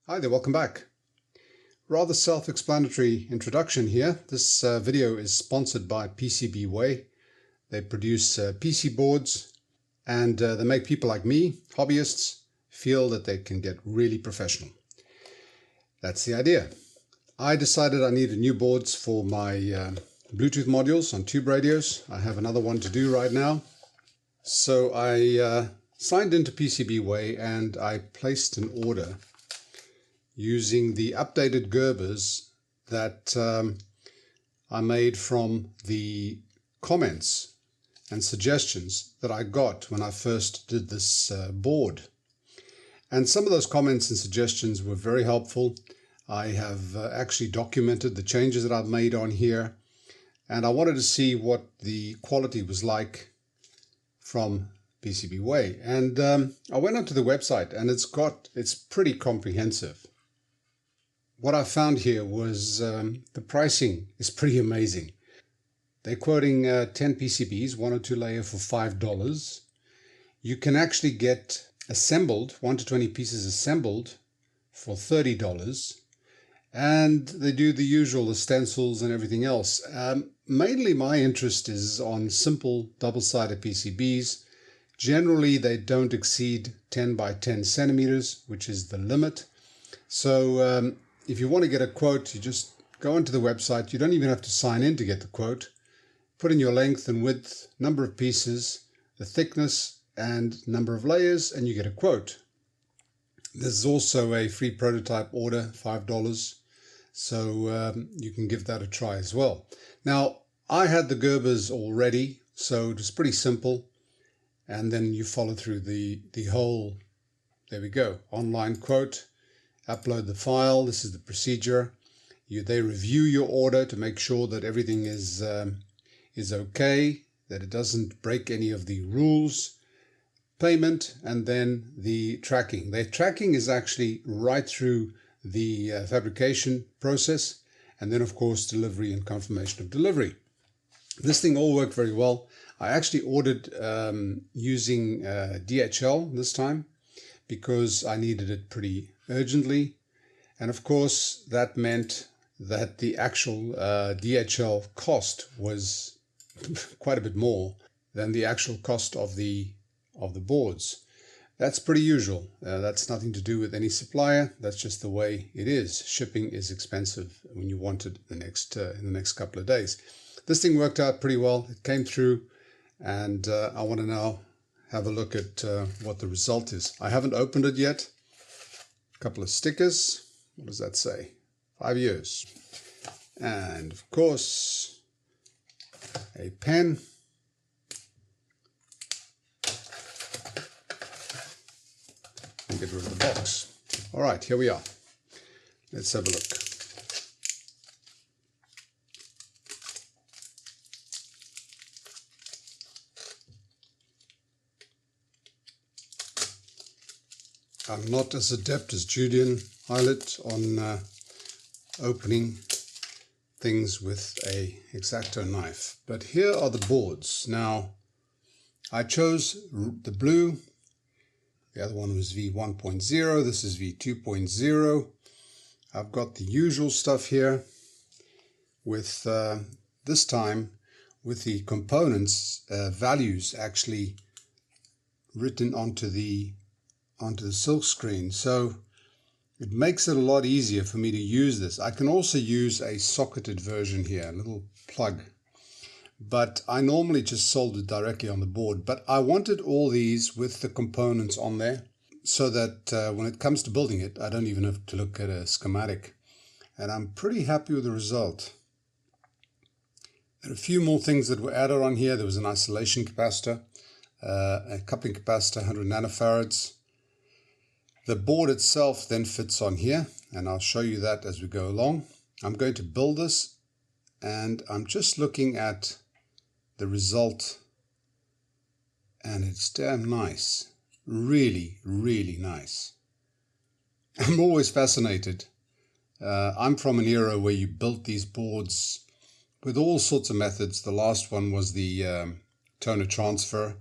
Hi there, welcome back. Rather self-explanatory introduction here. This video is sponsored by PCBWay. They produce PC boards and they make people like me, hobbyists, feel that they can get really professional. That's the idea. I decided I needed new boards for my Bluetooth modules on tube radios. I have another one to do right now. So I signed into PCBWay and I placed an order using the updated Gerbers that I made from the comments and suggestions that I got when I first did this board. And some of those comments and suggestions were very helpful. I have actually documented the changes that I've made on here, and I wanted to see what the quality was like from PCBWay. And I went onto the website and it's pretty comprehensive. What I found here was the pricing is pretty amazing. They're quoting 10 PCBs, 1 or 2 layer for $5. You can actually get assembled, 1 to 20 pieces assembled for $30. And they do the usual, the stencils and everything else. Mainly my interest is on simple double-sided PCBs. Generally, they don't exceed 10 by 10 centimeters, which is the limit. So if you want to get a quote, you just go onto the website. You don't even have to sign in to get the quote. Put in your length and width, number of pieces, the thickness and number of layers, and you get a quote. There's also a free prototype order, $5. So you can give that a try as well. Now, I had the Gerbers already, so it was pretty simple. And then you follow through the whole, there we go, online quote. Upload the file. This is the procedure. They review your order to make sure that everything is okay, that it doesn't break any of the rules. Payment, and then the tracking. The tracking is actually right through the fabrication process, and then of course delivery and confirmation of delivery. This thing all worked very well. I actually ordered using DHL this time because I needed it pretty urgently, and of course that meant that the actual DHL cost was quite a bit more than the actual cost of the boards. That's pretty usual. That's nothing to do with any supplier. That's just the way it is. Shipping is expensive when you want it in the next couple of days. This thing worked out pretty well. It came through, and I want to now have a look at what the result is. I haven't opened it yet. A couple of stickers. What does that say? 5 years. And of course, a pen. And get rid of the box. All right, here we are. Let's have a look. I'm not as adept as Julian Eilert on opening things with a X-Acto knife, but here are the boards. Now, I chose the blue. The other one was V1.0. This is V2.0. I've got the usual stuff here with this time with the components values actually written onto the silk screen, so it makes it a lot easier for me to use this. I can also use a socketed version here, a little plug, but I normally just solder directly on the board. But I wanted all these with the components on there so that when it comes to building it, I don't even have to look at a schematic, and I'm pretty happy with the result. There are a few more things that were added on here. There was an isolation capacitor, a coupling capacitor, 100 nanofarads. The board itself then fits on here, and I'll show you that as we go along. I'm going to build this, and I'm just looking at the result, and it's damn nice. Really, really nice. I'm always fascinated. I'm from an era where you built these boards with all sorts of methods. The last one was the toner transfer,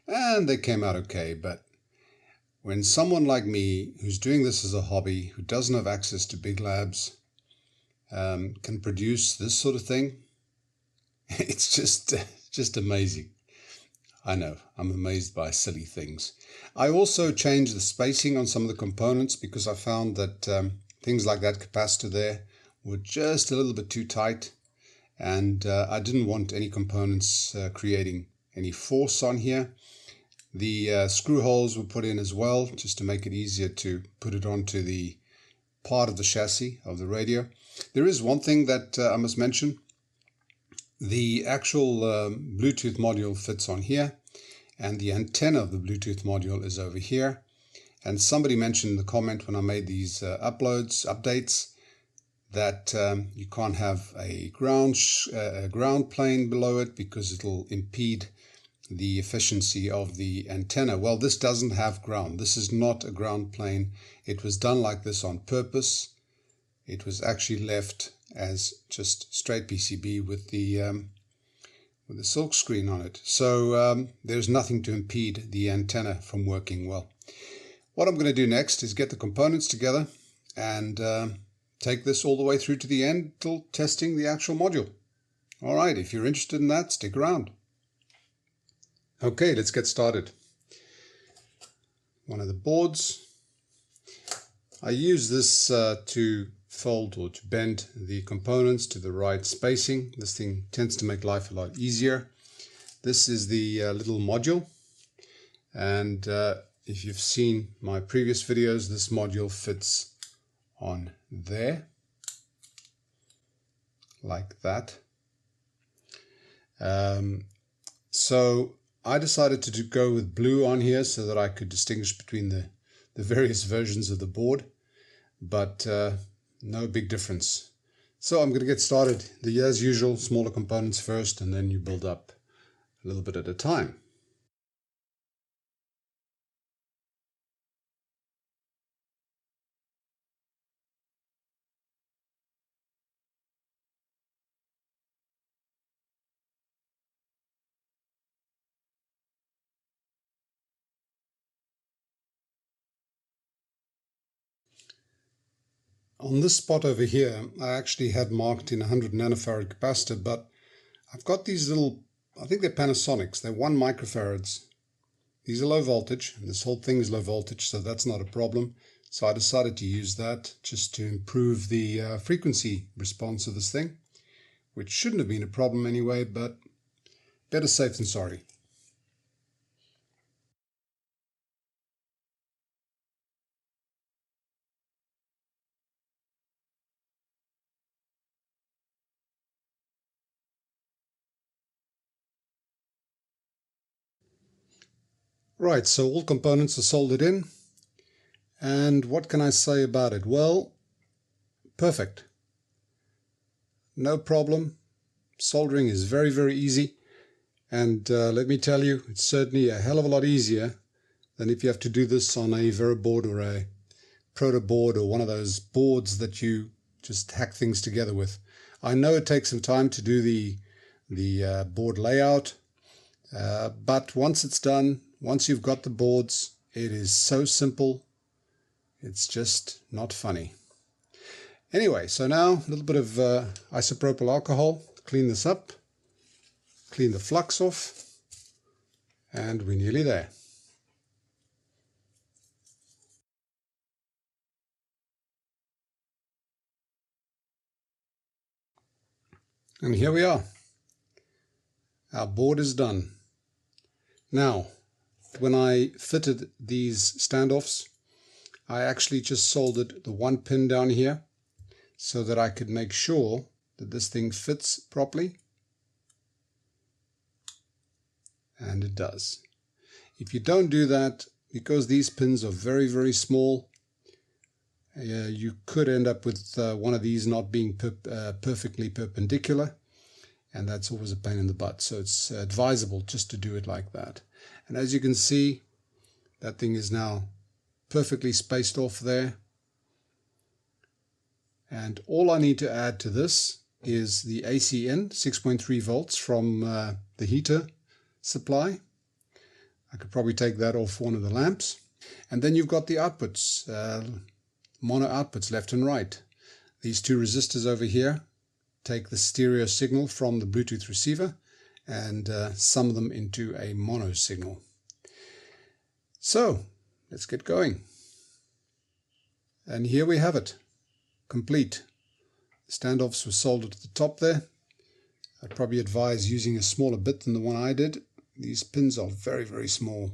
and they came out okay, but when someone like me, who's doing this as a hobby, who doesn't have access to big labs, can produce this sort of thing, it's just amazing. I know, I'm amazed by silly things. I also changed the spacing on some of the components because I found that things like that capacitor there were just a little bit too tight, and I didn't want any components creating any force on here. The screw holes were put in as well, just to make it easier to put it onto the part of the chassis of the radio. There is one thing that I must mention. The actual Bluetooth module fits on here, and the antenna of the Bluetooth module is over here. And somebody mentioned in the comment when I made these updates, that you can't have a ground plane below it because it'll impede the efficiency of the antenna. Well, this doesn't have ground. This is not a ground plane. It was done like this on purpose. It was actually left as just straight PCB with the silk screen on it. So there's nothing to impede the antenna from working well. What I'm going to do next is get the components together and take this all the way through to the end till testing the actual module. Alright, if you're interested in that, stick around. Okay, let's get started. One of the boards. I use this to fold or to bend the components to the right spacing. This thing tends to make life a lot easier. This is the little module, and if you've seen my previous videos, this module fits on there like that. So I decided to go with blue on here so that I could distinguish between the various versions of the board, but no big difference. So I'm going to get started. As usual, smaller components first, and then you build up a little bit at a time. On this spot over here, I actually had marked in 100 nanofarad capacitor, but I've got these little, I think they're Panasonics, they're 1 microfarads. These are low voltage, and this whole thing is low voltage, so that's not a problem. So I decided to use that just to improve the frequency response of this thing, which shouldn't have been a problem anyway, but better safe than sorry. Right, so all components are soldered in, and what can I say about it? Well, perfect. No problem. Soldering is very, very easy, and let me tell you, it's certainly a hell of a lot easier than if you have to do this on a Vera board or a Proto board or one of those boards that you just hack things together with. I know it takes some time to do the board layout, but once it's done, once you've got the boards, it is so simple, it's just not funny. Anyway, so now a little bit of isopropyl alcohol to clean this up, clean the flux off, and we're nearly there. And here we are. Our board is done. Now, when I fitted these standoffs, I actually just soldered the 1 pin down here so that I could make sure that this thing fits properly. And it does. If you don't do that, because these pins are very, very small, you could end up with one of these not being perfectly perpendicular, and that's always a pain in the butt. So it's advisable just to do it like that. And as you can see, that thing is now perfectly spaced off there. And all I need to add to this is the AC in, 6.3 volts from the heater supply. I could probably take that off one of the lamps. And then you've got the outputs, mono outputs left and right. These two resistors over here take the stereo signal from the Bluetooth receiver and sum them into a mono signal. So let's get going. And here we have it, complete. Standoffs were soldered at the top there. I'd probably advise using a smaller bit than the one I did. These pins are very, very small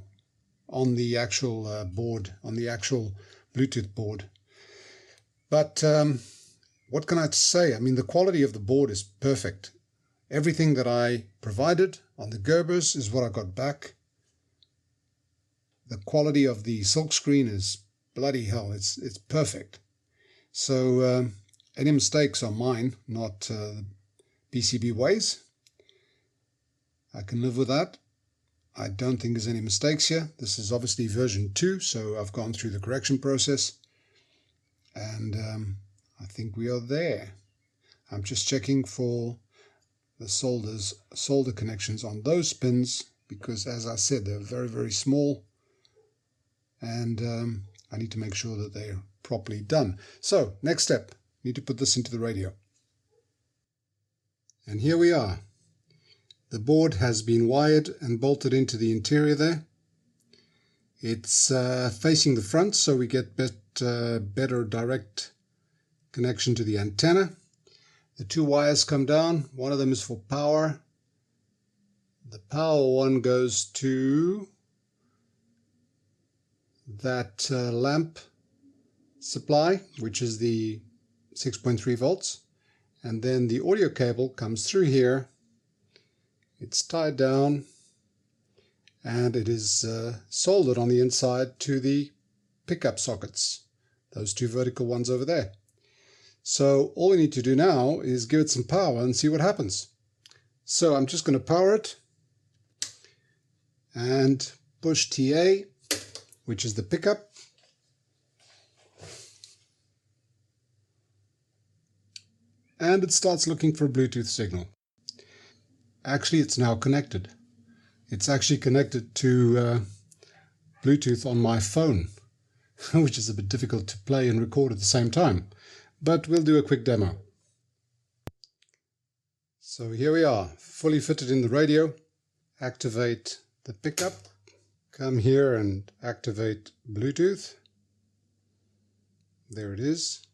on the actual board, on the actual Bluetooth board. But what can I say? I mean, the quality of the board is perfect. Everything that I provided on the Gerbers is what I got back. The quality of the silk screen is bloody hell. It's perfect. So any mistakes are mine, not PCBWay's. I can live with that. I don't think there's any mistakes here. This is obviously version 2, so I've gone through the correction process. And I think we are there. I'm just checking for the solder connections on those pins, because as I said, they're very, very small. And I need to make sure that they're properly done. So, next step, need to put this into the radio. And here we are. The board has been wired and bolted into the interior there. It's facing the front, so we get better direct connection to the antenna. The two wires come down. One of them is for power. The power one goes to that lamp supply, which is the 6.3 volts. And then the audio cable comes through here. It's tied down and it is soldered on the inside to the pickup sockets, those two vertical ones over there. So all we need to do now is give it some power and see what happens. So I'm just going to power it and push TA, which is the pickup. And it starts looking for a Bluetooth signal. Actually, it's now connected. It's actually connected to Bluetooth on my phone, which is a bit difficult to play and record at the same time. But we'll do a quick demo. So here we are, fully fitted in the radio. Activate the pickup. Come here and activate Bluetooth. There it is.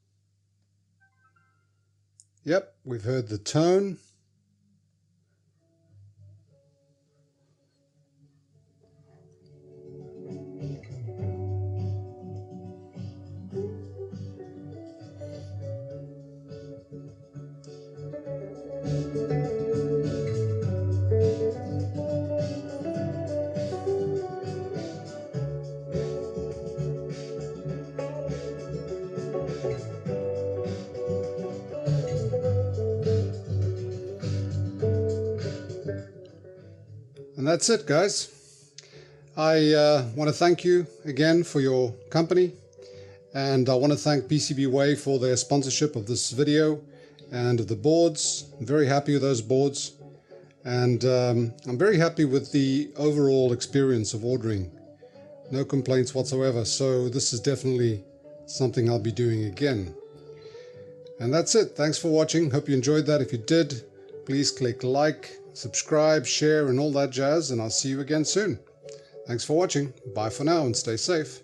Yep, we've heard the tone. And that's it, guys. I want to thank you again for your company, and I want to thank PCBWay for their sponsorship of this video and of the boards. I'm very happy with those boards, and I'm very happy with the overall experience of ordering. No complaints whatsoever, so this is definitely something I'll be doing again. And that's it. Thanks for watching. Hope you enjoyed that. If you did, please click like, subscribe, share, and all that jazz, and I'll see you again soon. Thanks for watching. Bye for now and stay safe.